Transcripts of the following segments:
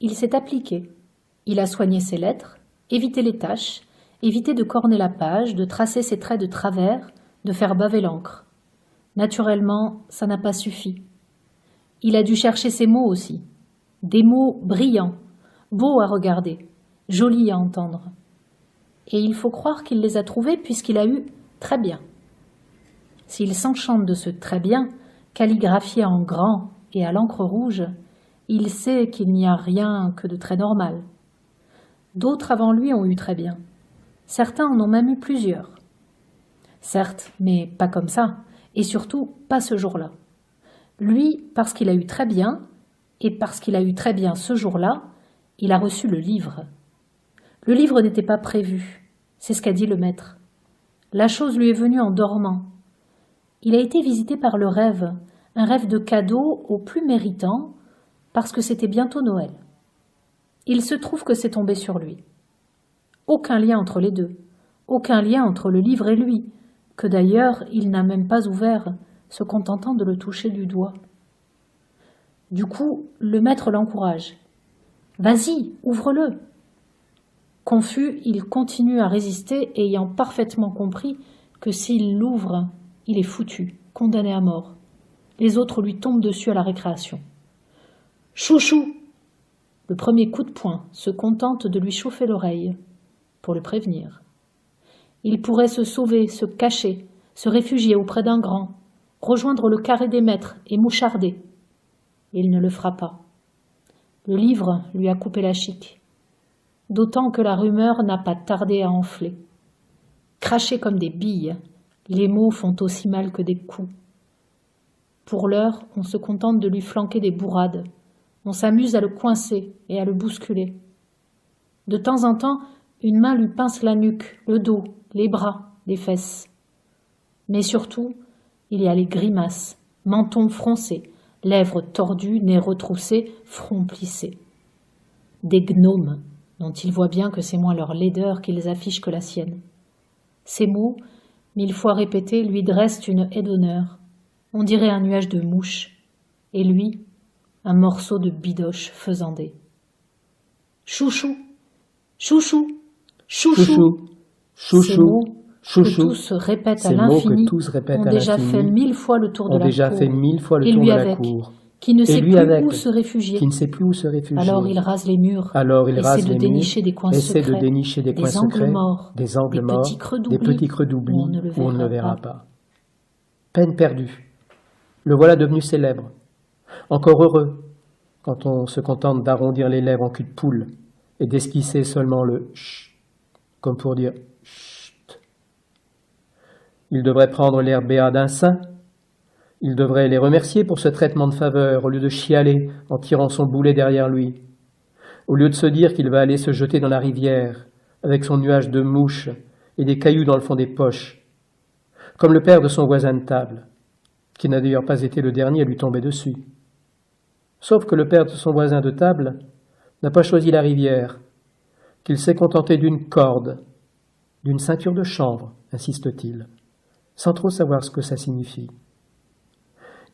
Il s'est appliqué. Il a soigné ses lettres, évité les taches, évité de corner la page, de tracer ses traits de travers, de faire baver l'encre. Naturellement, ça n'a pas suffi. Il a dû chercher ses mots aussi. Des mots brillants, beaux à regarder, jolis à entendre. Et il faut croire qu'il les a trouvés puisqu'il a eu « très bien ». S'il s'enchante de ce « très bien », calligraphié en grand et à l'encre rouge, il sait qu'il n'y a rien que de très normal. D'autres avant lui ont eu très bien. Certains en ont même eu plusieurs. Certes, mais pas comme ça, et surtout pas ce jour-là. Lui, parce qu'il a eu très bien, et parce qu'il a eu très bien ce jour-là, il a reçu le livre. Le livre n'était pas prévu, c'est ce qu'a dit le maître. La chose lui est venue en dormant. Il a été visité par le rêve, un rêve de cadeau au plus méritant, parce que c'était bientôt Noël. Il se trouve que c'est tombé sur lui. Aucun lien entre les deux, aucun lien entre le livre et lui, que d'ailleurs il n'a même pas ouvert, se contentant de le toucher du doigt. Du coup, le maître l'encourage. « Vas-y, ouvre-le !» Confus, il continue à résister, ayant parfaitement compris que s'il l'ouvre, il est foutu, condamné à mort. Les autres lui tombent dessus à la récréation. « Chouchou !» Le premier coup de poing se contente de lui chauffer l'oreille, pour le prévenir. Il pourrait se sauver, se cacher, se réfugier auprès d'un grand, rejoindre le carré des maîtres et moucharder. Il ne le fera pas. Le livre lui a coupé la chique, d'autant que la rumeur n'a pas tardé à enfler. Crachés comme des billes, les mots font aussi mal que des coups. Pour l'heure, on se contente de lui flanquer des bourrades. On s'amuse à le coincer et à le bousculer. De temps en temps, une main lui pince la nuque, le dos, les bras, les fesses. Mais surtout, il y a les grimaces, menton froncé, lèvres tordues, nez retroussé, front plissé. Des gnomes, dont il voit bien que c'est moins leur laideur qu'ils affichent que la sienne. Ces mots, 1000 fois répétés, lui dressent une haie d'honneur. On dirait un nuage de mouches, et lui, un morceau de bidoche faisandé. Chouchou, chouchou, chouchou, chouchou, ces mots chouchou, que tous répètent à l'infini ont déjà fait 1000 fois le tour de la cour, qui ne sait plus où se réfugier. Alors il rase les murs, essaie de dénicher des coins secrets, des angles morts, des petits creux d'oubli où on ne le verra pas. Peine perdue. Le voilà devenu célèbre. Encore heureux, quand on se contente d'arrondir les lèvres en cul de poule et d'esquisser seulement le « chut » comme pour dire « chut ». Il devrait prendre l'air béat d'un saint. Il devrait les remercier pour ce traitement de faveur au lieu de chialer en tirant son boulet derrière lui, au lieu de se dire qu'il va aller se jeter dans la rivière avec son nuage de mouches et des cailloux dans le fond des poches, comme le père de son voisin de table, qui n'a d'ailleurs pas été le dernier à lui tomber dessus. Sauf que le père de son voisin de table n'a pas choisi la rivière, qu'il s'est contenté d'une corde, d'une ceinture de chanvre, insiste-t-il, sans trop savoir ce que ça signifie.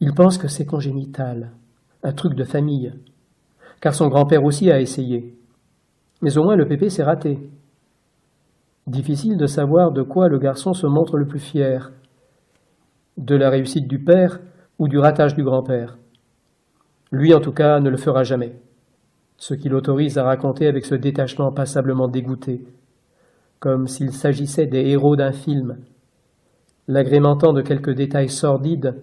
Il pense que c'est congénital, un truc de famille, car son grand-père aussi a essayé. Mais au moins le pépé s'est raté. Difficile de savoir de quoi le garçon se montre le plus fier, de la réussite du père ou du ratage du grand-père. Lui, en tout cas, ne le fera jamais, ce qui l'autorise à raconter avec ce détachement passablement dégoûté, comme s'il s'agissait des héros d'un film, l'agrémentant de quelques détails sordides,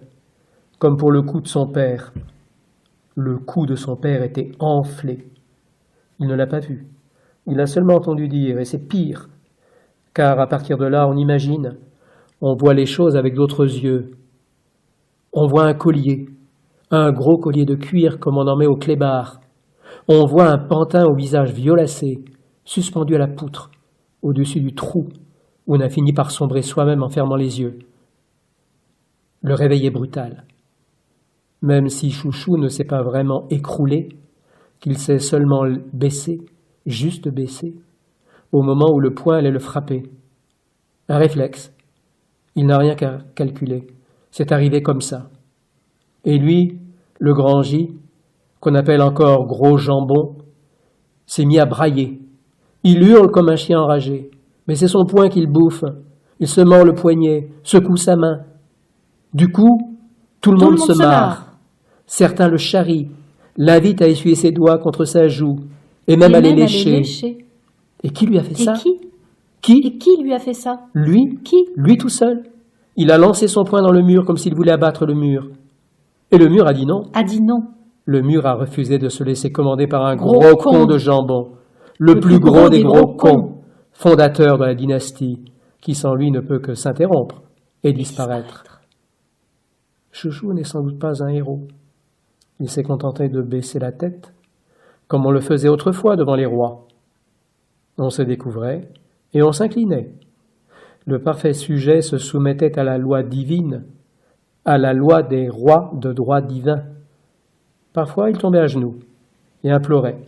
comme pour le cou de son père. Le cou de son père était enflé. Il ne l'a pas vu. Il a seulement entendu dire, et c'est pire, car à partir de là, on imagine, on voit les choses avec d'autres yeux. On voit un collier, un gros collier de cuir comme on en met au clébard. On voit un pantin au visage violacé, suspendu à la poutre, au-dessus du trou, où on a fini par sombrer soi-même en fermant les yeux. Le réveil est brutal. Même si Chouchou ne s'est pas vraiment écroulé, qu'il s'est seulement baissé, juste baissé, au moment où le poing allait le frapper. Un réflexe. Il n'a rien qu'à calculer. C'est arrivé comme ça. Et lui, le grand J, qu'on appelle encore gros jambon, s'est mis à brailler. Il hurle comme un chien enragé, mais c'est son poing qu'il bouffe. Il se mord le poignet, secoue sa main. Du coup, tout le monde se marre. Certains le charrient, l'invitent à essuyer ses doigts contre sa joue, et même à les lécher. Et qui lui a fait ça? Et qui lui a fait ça? Lui? Qui? Lui tout seul. Il a lancé son poing dans le mur comme s'il voulait abattre le mur. Et le mur a dit non. A dit non. Le mur a refusé de se laisser commander par un gros con de jambon, le plus gros gros des gros cons, fondateur de la dynastie, qui sans lui ne peut que s'interrompre et disparaître. Chouchou n'est sans doute pas un héros. Il s'est contenté de baisser la tête, comme on le faisait autrefois devant les rois. On se découvrait et on s'inclinait. Le parfait sujet se soumettait à la loi divine, à la loi des rois de droit divin. Parfois, il tombait à genoux et implorait.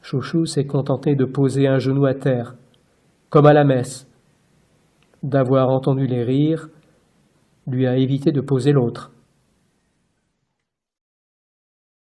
Chouchou s'est contenté de poser un genou à terre, comme à la messe. D'avoir entendu les rires lui a évité de poser l'autre.